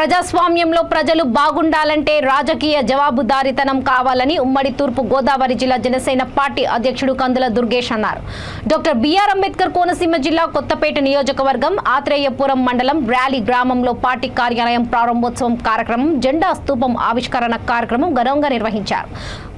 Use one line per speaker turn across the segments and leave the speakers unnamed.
ప్రజాస్వామ్యంలో ప్రజలు బాగుండాలంటే రాజకీయ జవాబుదారీతనం కావాలని ఉమ్మడి తూర్పు గోదావరి జిల్లా జనసేన పార్టీ అధ్యక్షుడు కందుల దుర్గేష్ అన్నారు. డాక్టర్ బిఆర్ అంబేద్కర్ కోనసీమ జిల్లా కొత్తపేట నియోజకవర్గం ఆత్రేయపురం మండలం ర్యాలీ గ్రామంలో పార్టీ కార్యాలయం ప్రారంభోత్సవం కార్యక్రమం, జెండా స్తూపం ఆవిష్కరణ కార్యక్రమం ఘనంగా నిర్వహించారు.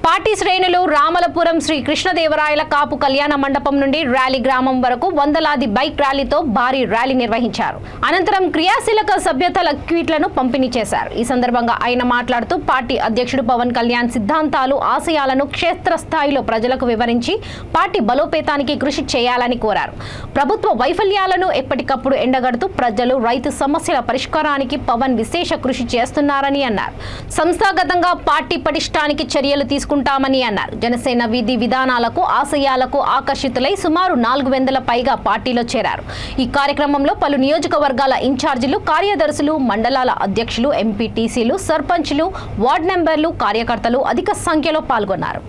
పార్టీ శ్రేణులు రామలపురం శ్రీ కృష్ణదేవరాయల కాపు కళ్యాణ మండపం నుండి ర్యాలీ గ్రామం వరకు వందలాది బైక్ ర్యాలీతో భారీ ర్యాలీ నిర్వహించారు. అనంతరం క్రియాశీలక సభ్యతల క్విట్లను పంపిణీ చేశారు. ఈ సందర్భంగా ఆయన మాట్లాడుతూ పార్టీ అధ్యక్షుడు పవన్ కళ్యాణ్ సిద్ధాంతాలు, ఆశయాలను క్షేత్రస్థాయిలో ప్రజలకు వివరించి పార్టీ బలోపేతానికి కృషి చేయాలని కోరారు. ప్రభుత్వ వైఫల్యాలను ఎప్పటికప్పుడు ఎండగడుతూ ప్రజలు, రైతు సమస్యల పరిష్కారానికి పవన్ విశేష కృషి చేస్తున్నారని అన్నారు. సంస్థాగతంగా పార్టీ పటిష్టానికి చర్యలు తీసుకుంటామని అన్నారు. జనసేన విధి విధానాలకు, ఆశయాలకు ఆకర్షితులై సుమారు 400 పైగా పార్టీలో చేరారు. ఈ కార్యక్రమంలో పలు నియోజకవర్గాల ఇన్ఛార్జీలు, కార్యదర్శులు, మండలాల అధ్యక్షులు, ఎంపీటీసీలు, సర్పంచ్లు, వార్డు మెంబర్లు, కార్యకర్తలు అధిక సంఖ్యలో పాల్గొన్నారు.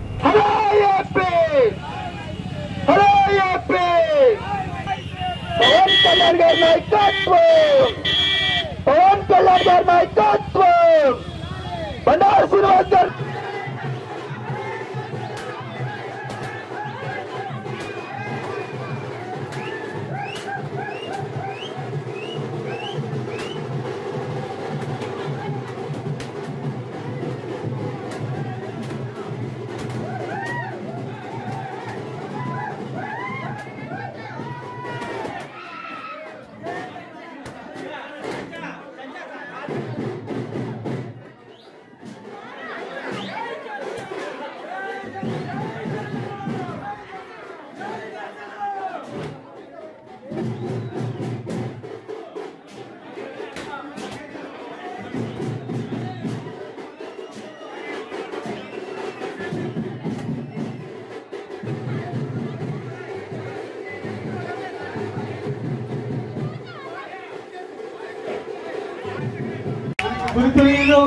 గురుతులు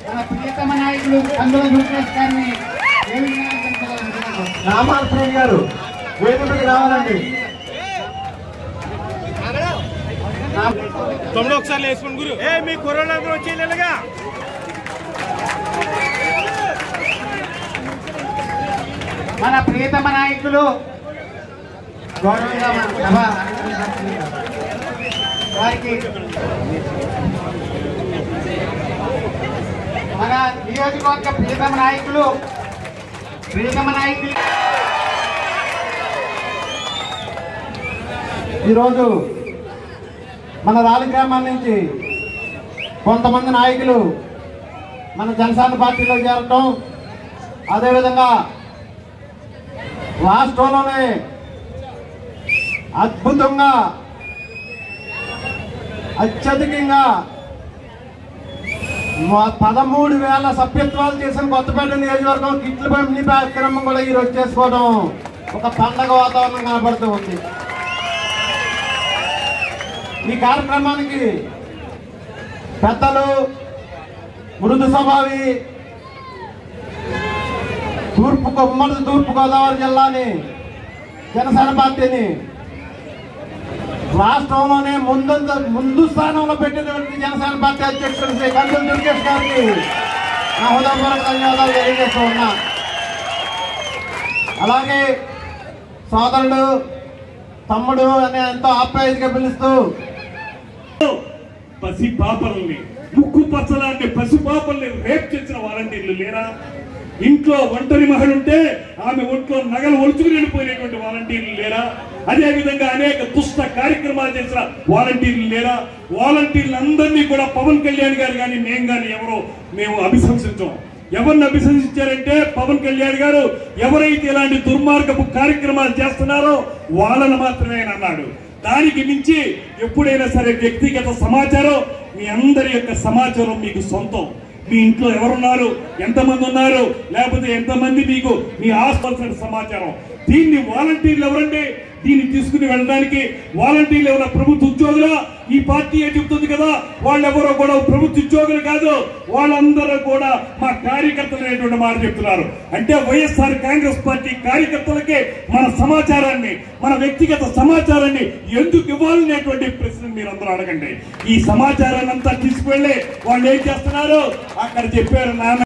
మన ప్రియతమ నాయకులు కందుల దుర్గేష్ గారిని
రామాలపురం గారు వేదికకి రావాలండి.
తమ్ముడు ఒకసారి వేసుకుని గురు మీ కుర్రోళ్ళందరూ వచ్చేలాగా
మన ప్రియతమ నాయకులు గౌరవంగా మన సభ వారికి మన నియోజకవర్గ ప్రియతమ నాయకులు
ఈరోజు మన రాలి గ్రామం నుంచి కొంతమంది నాయకులు మన జనసేన పార్టీలో చేరటం, అదేవిధంగా రాష్ట్రంలోనే అద్భుతంగా అత్యధికంగా 13,000 సభ్యత్వాలు చేసిన కొత్తపేట నియోజకవర్గం కిట్లు పంపిణీ కార్యక్రమం కూడా ఈరోజు చేసుకోవడం ఒక పండగ వాతావరణం కనబడుతూ ఉంది. ఈ కార్యక్రమానికి పెద్దలు, మృదు స్వభావి ఉమ్మడి తూర్పు గోదావరి జిల్లాని, జనసేన పార్టీని రాష్ట్రంలోనే ముందు స్థానంలో పెట్టినటువంటి జనసేన పార్టీ అధ్యక్షుడు శ్రీ కందుల దుర్గేష్ గారికి నా హృదయపూర్వక ధన్యవాదాలు తెలియజేస్తూ ఉన్నా. అలాగే సోదరుడు, తమ్ముడు అనే ఎంతో ఆప్యాయతగా పిలుస్తూ
పసి పాపల్ని, ముక్కు పచ్చలాంటి పసి పాపల్ని రేప్ చేసిన వాలంటీర్లు లేరా? ఇంట్లో ఒంటరి మహిళ ఉంటే ఆమె ఒంట్లో నగలు ఒలుచుకుని వెళ్ళిపోయినటువంటి వాలంటీర్లు లేరా? అదేవిధంగా అనేక దుష్ట కార్యక్రమాలు చేసిన వాలంటీర్లు లేరా? వాలంటీర్లందరినీ కూడా పవన్ కళ్యాణ్ గారు కానీ మేము కానీ మేము అభిశంసించాం. ఎవరిని అభిశంసించారంటే పవన్ కళ్యాణ్ గారు ఎవరైతే ఇలాంటి దుర్మార్గపు కార్యక్రమాలు చేస్తున్నారో వాళ్ళని మాత్రమే అన్నాడు. దానికి మించి ఎప్పుడైనా సరే వ్యక్తిగత సమాచారం, మీ అందరి యొక్క సమాచారం మీకు సొంతం. మీ ఇంట్లో ఎవరున్నారు, ఎంతమంది ఉన్నారు, లేకపోతే ఎంతమంది మీకు మీ ఆస్పల్సిన సమాచారం, దీన్ని వాలంటీర్లు ఎవరండి? దీన్ని తీసుకుని వెళ్ళడానికి వాలంటీర్లు ఏమైనా ప్రభుత్వ ఉద్యోగులా? ఈ పార్టీ చెబుతుంది కదా వాళ్ళెవరో కూడా ప్రభుత్వ ఉద్యోగులు కాదు, వాళ్ళందరూ కూడా మా కార్యకర్తలు అనేటువంటి మాట చెప్తున్నారు. అంటే వైఎస్ఆర్ కాంగ్రెస్ పార్టీ కార్యకర్తలకే మన సమాచారాన్ని, మన వ్యక్తిగత సమాచారాన్ని ఎందుకు ఇవ్వాలనేటువంటి ప్రశ్న మీరందరూ అడగండి. ఈ సమాచారాన్ని అంతా తీసుకువెళ్ళి వాళ్ళు ఏం చేస్తున్నారు అక్కడ చెప్పారు. నాన్న